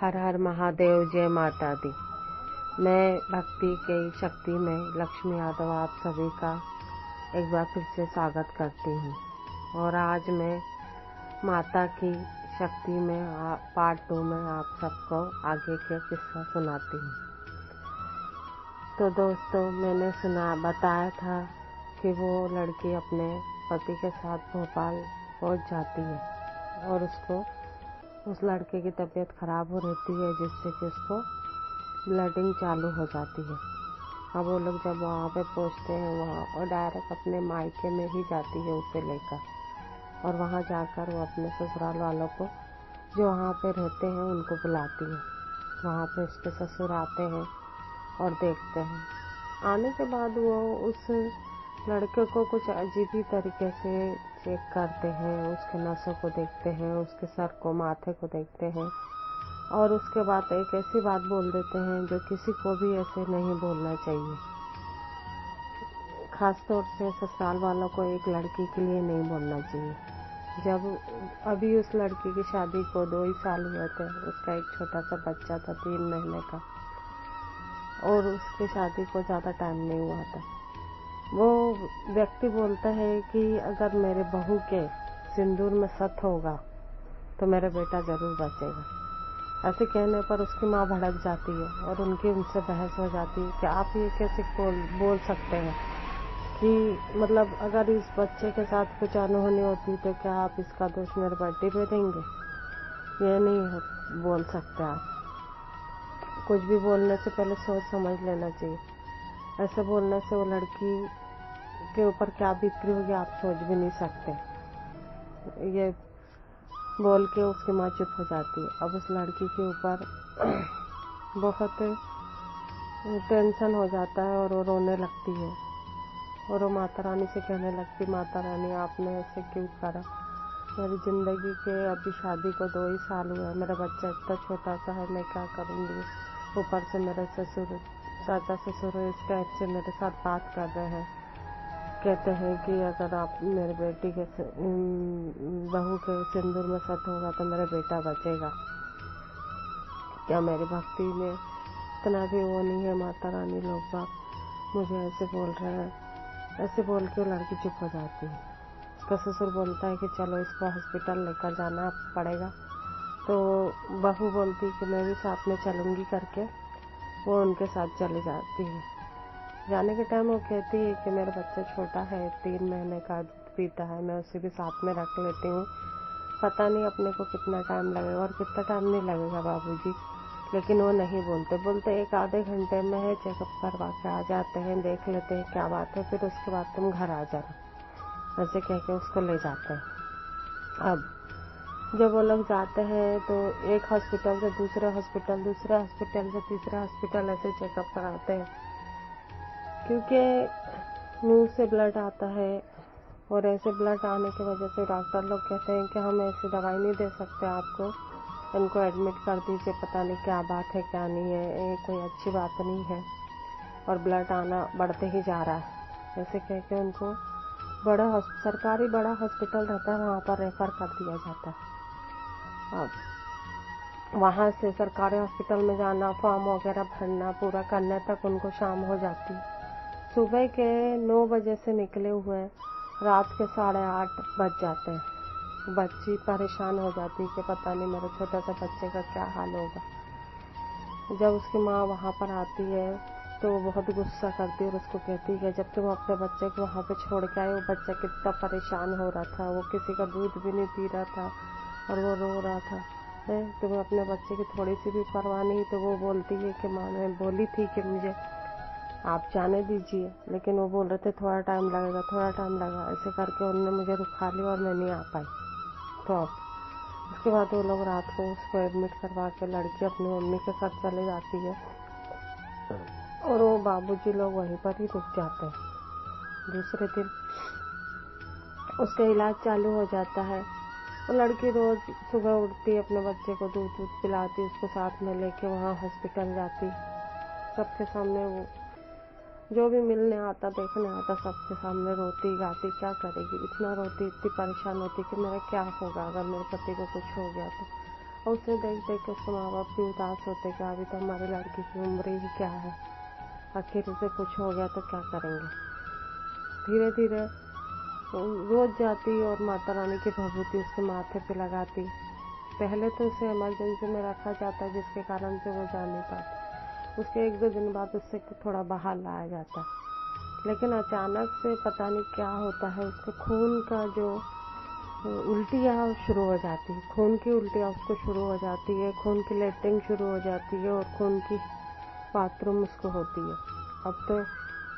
हर हर महादेव, जय माता दी। मैं भक्ति की शक्ति में लक्ष्मी यादव आप सभी का एक बार फिर से स्वागत करती हूँ। और आज मैं माता की शक्ति में पार्ट 2 में आप सबको आगे के किस्सा सुनाती हूँ। तो दोस्तों, मैंने बताया था कि वो लड़की अपने पति के साथ भोपाल पहुँच जाती है और उस लड़के की तबीयत खराब हो रहती है, जिससे कि उसको ब्लीडिंग चालू हो जाती है। अब वो लोग जब वहाँ पे पहुँचते हैं वहाँ और डायरेक्ट अपने मायके में ही जाती है उसे लेकर, और वहाँ जाकर वो अपने ससुराल वालों को जो वहाँ पे रहते हैं उनको बुलाती है। वहाँ पे उसके ससुर आते हैं और देखते हैं। आने के बाद वो उस लड़के को कुछ अजीब ही तरीके से चेक करते हैं, उसके नसों को देखते हैं, उसके सर को, माथे को देखते हैं, और उसके बाद एक ऐसी बात बोल देते हैं जो किसी को भी ऐसे नहीं बोलना चाहिए। खास तौर से ससुराल वालों को एक लड़की के लिए नहीं बोलना चाहिए। जब अभी उस लड़की की शादी को 2 ही साल हुए थे, उसका एक छोटा सा बच्चा था 3 महीने का, और उसकी शादी को ज़्यादा टाइम नहीं हुआ था। वो व्यक्ति बोलता है कि अगर मेरे बहू के सिंदूर में सत होगा तो मेरा बेटा जरूर बचेगा। ऐसे कहने पर उसकी माँ भड़क जाती है और उनसे बहस हो जाती है कि आप ये कैसे बोल सकते हैं कि मतलब अगर इस बच्चे के साथ कुछ अनहोनी होती तो क्या आप इसका दोष मेरे बेटे पे देंगे? ये नहीं बोल सकते आप। कुछ भी बोलने से पहले सोच समझ लेना चाहिए। ऐसे बोलने से वो लड़की के ऊपर क्या बीतती होगी आप सोच भी नहीं सकते। ये बोल के उसकी माँ चुप हो जाती है। अब उस लड़की के ऊपर बहुत टेंशन हो जाता है और वो रोने लगती है और वो माता रानी से कहने लगती, माता रानी आपने ऐसे क्यों करा? मेरी ज़िंदगी के अभी शादी को 2 ही साल हुए हैं, मेरा बच्चा इतना छोटा सा है, मैं क्या करूँगी? ऊपर से मेरे ससुर, चाचा ससुर इस टाइप से मेरे साथ बात कर रहे हैं, कहते हैं कि अगर आप मेरे बेटी के बहू के सिंदूर में सत होगा तो मेरा बेटा बचेगा। क्या मेरी भक्ति में इतना भी वो नहीं है? माता रानी लोग बाप मुझे ऐसे बोल रहे हैं। ऐसे बोल के वो लड़की चुप हो जाती है। उसका ससुर बोलता है कि चलो इसको हॉस्पिटल लेकर जाना पड़ेगा। तो बहू बोलती कि मैं भी साथ में चलूँगी करके वो उनके साथ चली जाती है। जाने के टाइम वो कहती है कि मेरा बच्चा छोटा है, 3 महीने का दूध पीता है, मैं उसे भी साथ में रख लेती हूँ। पता नहीं अपने को कितना टाइम लगेगा और कितना टाइम नहीं लगेगा बाबूजी। लेकिन वो नहीं बोलते 1 आधे घंटे में है, चेकअप करवा के आ जाते हैं, देख लेते हैं क्या बात है, फिर उसके बाद तुम घर आ जाना, ऐसे कह के उसको ले जाते हैं। अब जब वो लोग जाते हैं तो एक हॉस्पिटल से दूसरे हॉस्पिटल, दूसरे हॉस्पिटल से तीसरे हॉस्पिटल ऐसे चेकअप कराते हैं, क्योंकि मुंह से ब्लड आता है और ऐसे ब्लड आने की वजह से डॉक्टर लोग कहते हैं कि हम ऐसी दवाई नहीं दे सकते आपको, इनको एडमिट कर दीजिए, पता नहीं क्या बात है क्या नहीं है, ये कोई अच्छी बात नहीं है और ब्लड आना बढ़ते ही जा रहा है। ऐसे कह के उनको सरकारी बड़ा हॉस्पिटल रहता है, वहाँ पर रेफर कर दिया जाता है। अब वहाँ से सरकारी हॉस्पिटल में जाना, फॉर्म वगैरह भरना, पूरा करने तक उनको शाम हो जाती है। सुबह के 9 बजे से निकले हुए रात के 8:30 बज जाते हैं। बच्ची परेशान हो जाती है कि पता नहीं मेरे छोटा सा बच्चे का क्या हाल होगा। जब उसकी माँ वहाँ पर आती है तो वो बहुत गुस्सा करती है और उसको कहती है कि जब तुम अपने बच्चे को वहाँ पे छोड़ के आए, वो बच्चा कितना परेशान हो रहा था, वो किसी का दूध भी नहीं पी रहा था और वो रो रहा था, तुम्हें अपने बच्चे की थोड़ी सी भी परवाह नहीं। तो वो बोलती है कि माँ ने बोली थी कि मुझे आप जाने दीजिए, लेकिन वो बोल रहे थे थोड़ा टाइम लगेगा, थोड़ा टाइम लगा, ऐसे करके उन्होंने मुझे रुका लिया और मैं नहीं आ पाई। तो उसके बाद वो लोग रात को उसको एडमिट करवा के लड़की अपनी मम्मी के साथ चले जाती है और वो बाबूजी लोग वहीं पर ही रुक जाते हैं। दूसरे दिन उसका इलाज चालू हो जाता है। वो लड़की रोज सुबह उठती, अपने बच्चे को दूध पिलाती, उसको साथ में लेके वहाँ हॉस्पिटल जाती, सबके सामने वो जो भी मिलने आता, देखने आता, सबके सामने रोती गाती। क्या करेगी? इतना रोती, इतनी परेशान होती कि मेरा क्या होगा अगर मेरे पति को कुछ हो गया तो। और उसे देख देख के उसके माँ बाप भी उदास होते कि अभी तो हमारी लड़की की उम्र ही क्या है, आखिर इसे कुछ हो गया तो क्या करेंगे। धीरे धीरे रोज जाती और माता रानी की भभूति उसके माथे पे लगाती। पहले तो उसे इमरजेंसी में रखा जाता जिसके कारण से वो जा नहीं पाती। उसके 1-2 दिन बाद उससे थोड़ा बाहर लाया जाता, लेकिन अचानक से पता नहीं क्या होता है, उसके खून का जो उल्टियाँ शुरू हो जाती है, खून की उल्टियाँ उसको शुरू हो जाती है, खून की लेटरिन शुरू हो जाती है और खून की बाथरूम उसको होती है। अब तो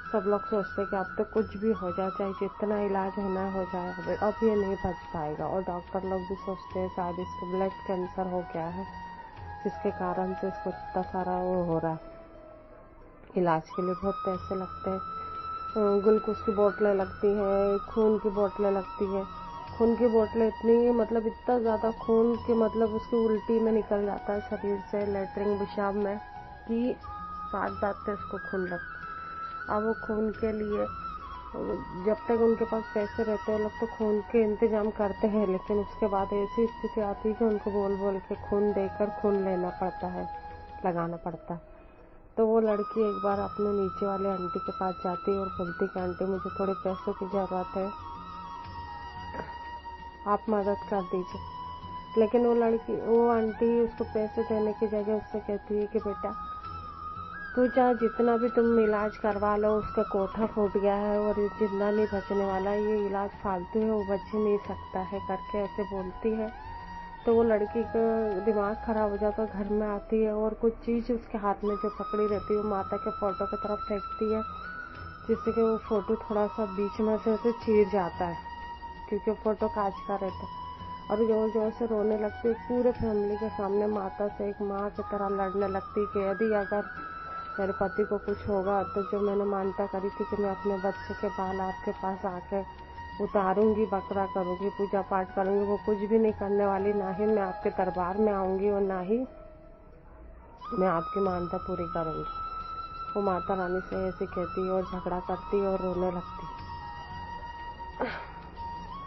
सब लोग सोचते हैं कि अब तो कुछ भी हो जाए, चाहे जितना इलाज होना है हो जाए, अब ये नहीं बच पाएगा। और डॉक्टर लोग भी सोचते हैं शायद इसको ब्लड कैंसर हो गया है, जिसके कारण से इसको इतना सारा वो हो रहा है। इलाज के लिए बहुत पैसे लगते हैं, ग्लूकोज की बोतलें लगती हैं, खून की बोतलें लगती हैं। खून की बोतलें इतनी मतलब इतना ज़्यादा खून कि मतलब उसकी उल्टी में निकल जाता है शरीर से, लेटरिन पेशाब में, कि बात उसको खून लगता है। अब वो खून के लिए जब तक उनके पास पैसे रहते हैं वो लोग तो खून के इंतजाम करते हैं, लेकिन उसके बाद ऐसी स्थिति आती है कि उनको बोल बोल के खून देकर खून लेना पड़ता है, लगाना पड़ता है। तो वो लड़की एक बार अपने नीचे वाले आंटी के पास जाती है और बोलती कि आंटी मुझे थोड़े पैसों की ज़रूरत है, आप मदद कर दीजिए। लेकिन वो आंटी उसको पैसे देने की जगह उससे कहती है कि बेटा तू चाहे जितना भी तुम इलाज करवा लो, उसका कोठा फूट गया है और जिंदा नहीं बचने वाला, ये इलाज फालतू है, वो बच ही नहीं सकता है करके ऐसे बोलती है। तो वो लड़की का दिमाग खराब हो जाता है, घर में आती है और कुछ चीज़ उसके हाथ में जो पकड़ी रहती है वो माता के फोटो की तरफ फेंकती है, जिससे कि वो फोटो थोड़ा सा बीच में से उसे चीर जाता है, क्योंकि फोटो कांच का रहता है। और जोर जोर से रोने लगती है, पूरे फैमिली के सामने माता से एक माँ की तरह लड़ने लगती है कि यदि अगर मेरे पति को कुछ होगा तो जो मैंने मानता करी थी कि मैं अपने बच्चे के बाल आपके पास आके उतारूंगी, बकरा करूंगी, पूजा पाठ करूंगी, वो कुछ भी नहीं करने वाली, ना ही मैं आपके दरबार में आऊंगी और ना ही मैं आपकी मानता पूरी करूंगी। वो माता रानी से ऐसे कहती और झगड़ा करती और रोने लगती।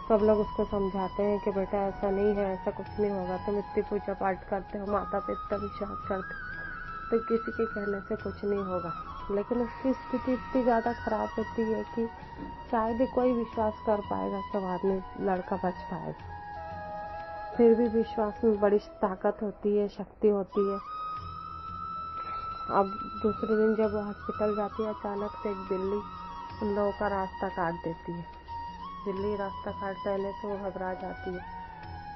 सब लोग उसको समझाते हैं कि बेटा ऐसा नहीं है, ऐसा कुछ नहीं होगा, तुम इतनी पूजा पाठ करते हो, माता पे इतना विश्वास करते हो, तो किसी के कहने से कुछ नहीं होगा। लेकिन उसकी स्थिति इतनी ज़्यादा खराब होती है कि शायद ही कोई विश्वास कर पाएगा कि बाद में लड़का बच पाएगा। फिर भी विश्वास में बड़ी ताकत होती है, शक्ति होती है। अब दूसरे दिन जब वो हॉस्पिटल जाती है, अचानक से एक बिल्ली उन लोगों का रास्ता काट देती है। बिल्ली रास्ता काट देने से वो घबरा जाती है,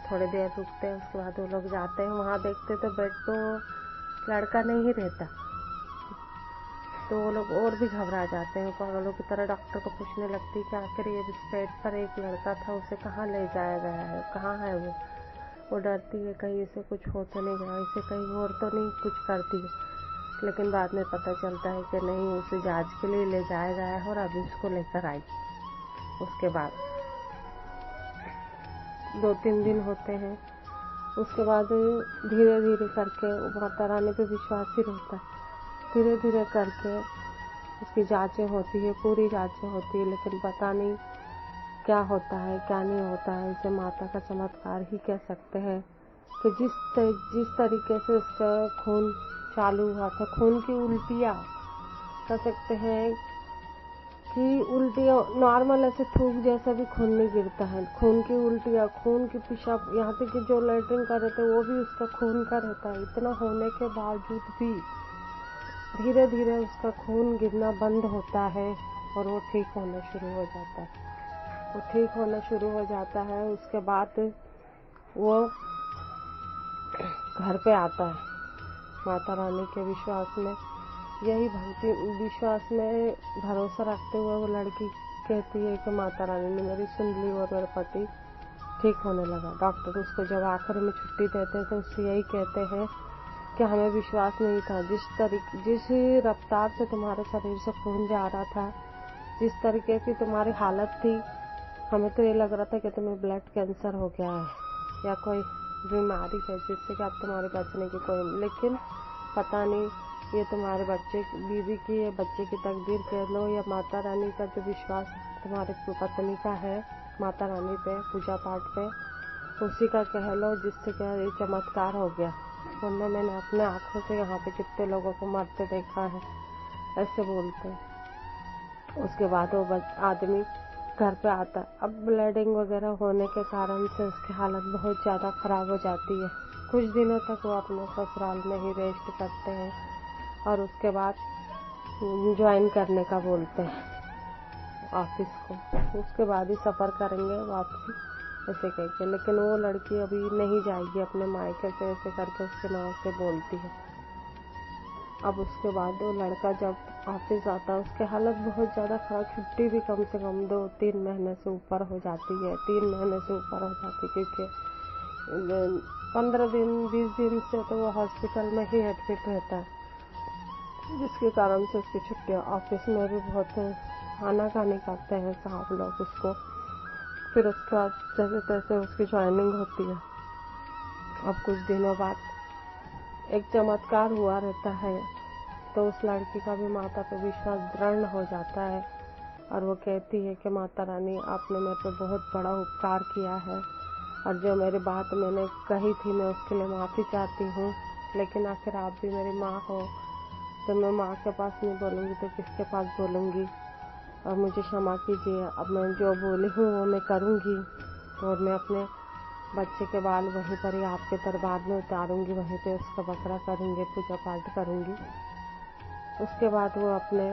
थोड़ी देर रुकते हैं, उसके बाद वो लोग जाते हैं, वहाँ देखते तो बेड पे वो लड़का नहीं रहता। तो वो लोग और भी घबरा जाते हैं, पागलों की तरह डॉक्टर को पूछने लगती है कि आखिर ये बेड पर एक लड़का था, उसे कहाँ ले जाया गया है, कहाँ है वो डरती है कहीं इसे कुछ हो तो नहीं गया, इसे कहीं और तो नहीं कुछ करती है। लेकिन बाद में पता चलता है कि नहीं, उसे जांच के लिए ले जाया गया है और अभी उसको लेकर आई। उसके बाद 2-3 दिन होते हैं, उसके बाद धीरे धीरे करके माता रानी पे विश्वास ही रहता है। धीरे धीरे करके उसकी जांचें होती है, पूरी जांचें होती है, लेकिन पता नहीं क्या होता है क्या नहीं होता है। इसे माता का चमत्कार ही कह सकते हैं कि जिस तरीके से उसका खून चालू हुआ था, खून की उल्टियाँ कह सकते हैं कि उल्टियाँ नॉर्मल ऐसे थूक जैसा भी खून नहीं गिरता है, खून की उल्टियाँ, खून की पेशाब, यहाँ तक कि जो लेटरिन कर रहते वो भी उसका खून का रहता है। इतना होने के बावजूद भी धीरे धीरे उसका खून गिरना बंद होता है और वो ठीक होना शुरू हो जाता है। वो ठीक होना शुरू हो जाता है। उसके बाद वो घर पे आता है। माता रानी के विश्वास में, यही भक्ति विश्वास में भरोसा रखते हुए वो लड़की कहती है कि माता रानी ने मेरी सुन ली और मेरा पति ठीक होने लगा। डॉक्टर उसको जब आखिर में छुट्टी देते हैं तो उससे यही कहते हैं कि हमें विश्वास नहीं था, जिस रफ्तार से तुम्हारे शरीर से खून जा रहा था, जिस तरीके की तुम्हारी हालत थी, हमें तो ये लग रहा था कि तुम्हें ब्लड कैंसर हो गया है या कोई बीमारी है जिससे कि अब तुम्हारे बचने की कोई, लेकिन पता नहीं ये तुम्हारे बीवी की, ये बच्चे की तकदीर कह लो या माता रानी का जो विश्वास तुम्हारे पत्नी का है माता रानी पे, पूजा पाठ पे, उसी का कह लो जिससे क्या ये चमत्कार हो गया, वरना मैंने अपने आंखों से यहाँ पे कितने लोगों को मरते देखा है, ऐसे बोलते हैं। उसके बाद वो आदमी घर पे आता है। अब ब्लीडिंग वगैरह होने के कारण से उसकी हालत बहुत ज़्यादा ख़राब हो जाती है। कुछ दिनों तक वो अपने ससुराल में ही रेस्ट करते हैं और उसके बाद ज्वाइन करने का बोलते हैं ऑफिस को, उसके बाद ही सफ़र करेंगे वापसी, ऐसे कह के। लेकिन वो लड़की अभी नहीं जाएगी अपने मायके से, ऐसे करके उसके माँ से बोलती है। अब उसके बाद वो लड़का जब ऑफिस आता है उसकी हालत बहुत ज़्यादा खराब, छुट्टी भी कम से कम 2-3 महीने से ऊपर हो जाती है, 3 महीने से ऊपर हो जाती है, क्योंकि 15 दिन 20 दिन से तो वो हॉस्पिटल में ही एडमिट रहता है, जिसके कारण से उसकी छुट्टियाँ ऑफिस में भी बहुत आनाकानी करते हैं साहब लोग उसको। फिर उसके बाद जैसे तैसे उसकी ज्वाइनिंग होती है। अब कुछ दिनों बाद एक चमत्कार हुआ रहता है, तो उस लड़की का भी माता पे विश्वास दृढ़ हो जाता है और वो कहती है कि माता रानी, आपने मेरे पे बहुत बड़ा उपकार किया है और जो मेरी बात मैंने कही थी मैं उसके लिए माफ़ी चाहती हूँ, लेकिन आखिर आप भी मेरी माँ हो, तो मैं माँ के पास नहीं बोलूँगी तो किसके पास बोलूँगी, और मुझे क्षमा कीजिए। अब मैं जो बोली हूँ वो मैं करूँगी और मैं अपने बच्चे के बाल वहीं पर ही आपके दरबार में उतारूँगी, वहीं पे उसका बकरा करूँगी, पूजा पाठ करूँगी। उसके बाद वो अपने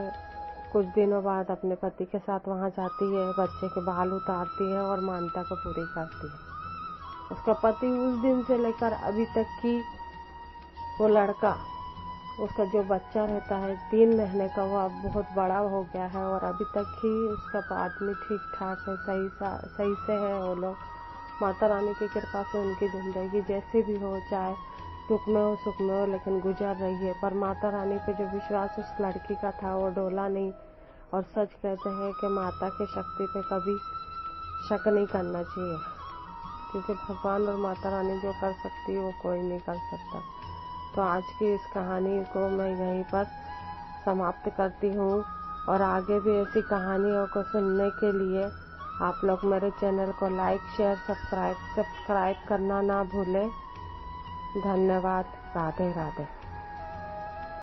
कुछ दिनों बाद अपने पति के साथ वहाँ जाती है, बच्चे के बाल उतारती है और मान्यता को पूरी करती है। उसका पति उस दिन से लेकर अभी तक की वो लड़का, उसका जो बच्चा रहता है 3 महीने का, वो अब बहुत बड़ा हो गया है और अभी तक ही उसका आदमी ठीक ठाक है, सही से है। वो लोग माता रानी की कृपा से उनकी ज़िंदगी जैसे भी हो, चाहे दुख में हो सुख में हो, लेकिन गुजर रही है। पर माता रानी पे जो विश्वास उस लड़की का था वो डोला नहीं। और सच कहते हैं कि माता की शक्ति पे कभी शक नहीं करना चाहिए, क्योंकि भगवान और माता रानी जो कर सकती है वो कोई नहीं कर सकता। तो आज की इस कहानी को मैं यहीं पर समाप्त करती हूँ और आगे भी ऐसी कहानियों को सुनने के लिए आप लोग मेरे चैनल को लाइक शेयर सब्सक्राइब करना ना भूलें। धन्यवाद। राधे राधे।